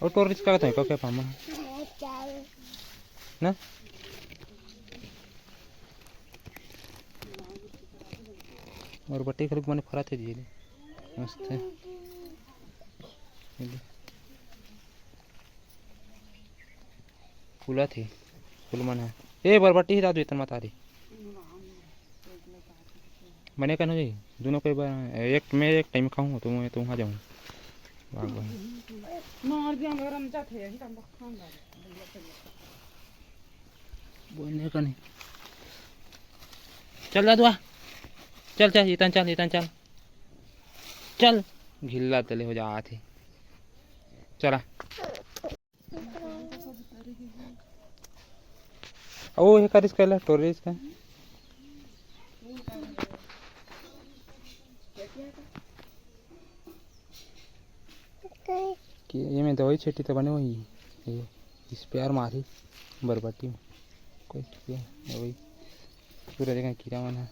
और टोरिस्ट का तो क्या पामा ना और बट्टे खरीद मैंने फरा थे जी मस्त है फूला थी फूल मन है ए बरबट्टी ही दादू इतना मत आ रही मैंने कहना जी दोनों कोई बार एक मैं एक टाइम खाऊँ तो मैं तो वहाँ जाऊँ बोलने का नहीं चल दादुआ चल चल इतन चल चल घिल्ला तले हो जा थे चला ओ हे करिस कहला टोरिस का कि ये में दवाई छीटी तो बने वही ये इस प्यार मारी बरबट्टी में कोई वही पूरा जगह कीड़ा मन है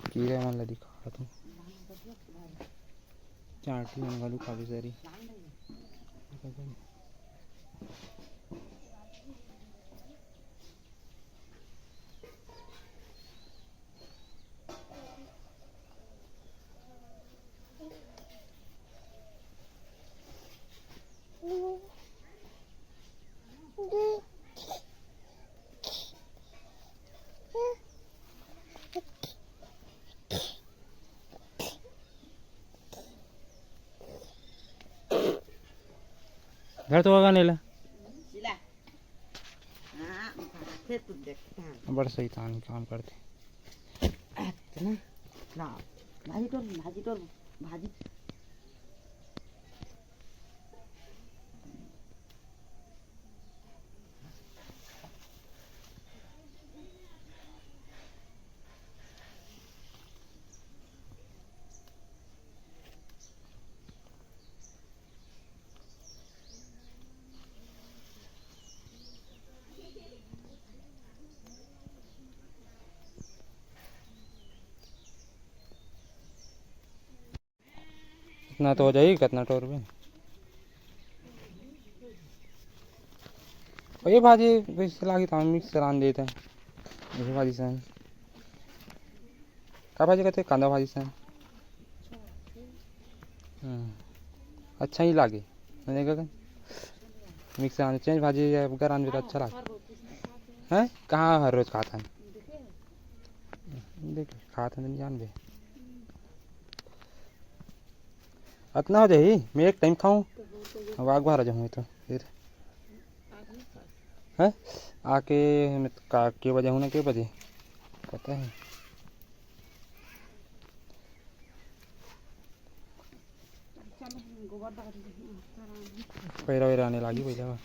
कीड़ा मन ला दिखा तू चाटी मन गलू काफी सारी घर तो होगा नहीं ला बड़ा सही तान काम करते भाजी इतना तो हो जाएगी कितना टोर में और ये भाजी वैसे लागी तो मिक्स करान देते हैं ये भाजी सन क्या भाजी कहते कांदा भाजी सन अच्छा ही लागे मैंने मिक्स करान चेंज भाजी करान भी तो अच्छा लागे हैं कहाँ हर रोज खाता है देख खाता नहीं जान बे इतना हो जाए मैं एक टाइम खाऊं वाग बार आ जाऊँ तो फिर है आके के बजे हूँ ना के बजे पता है पैरा वैरा आने लगी पहले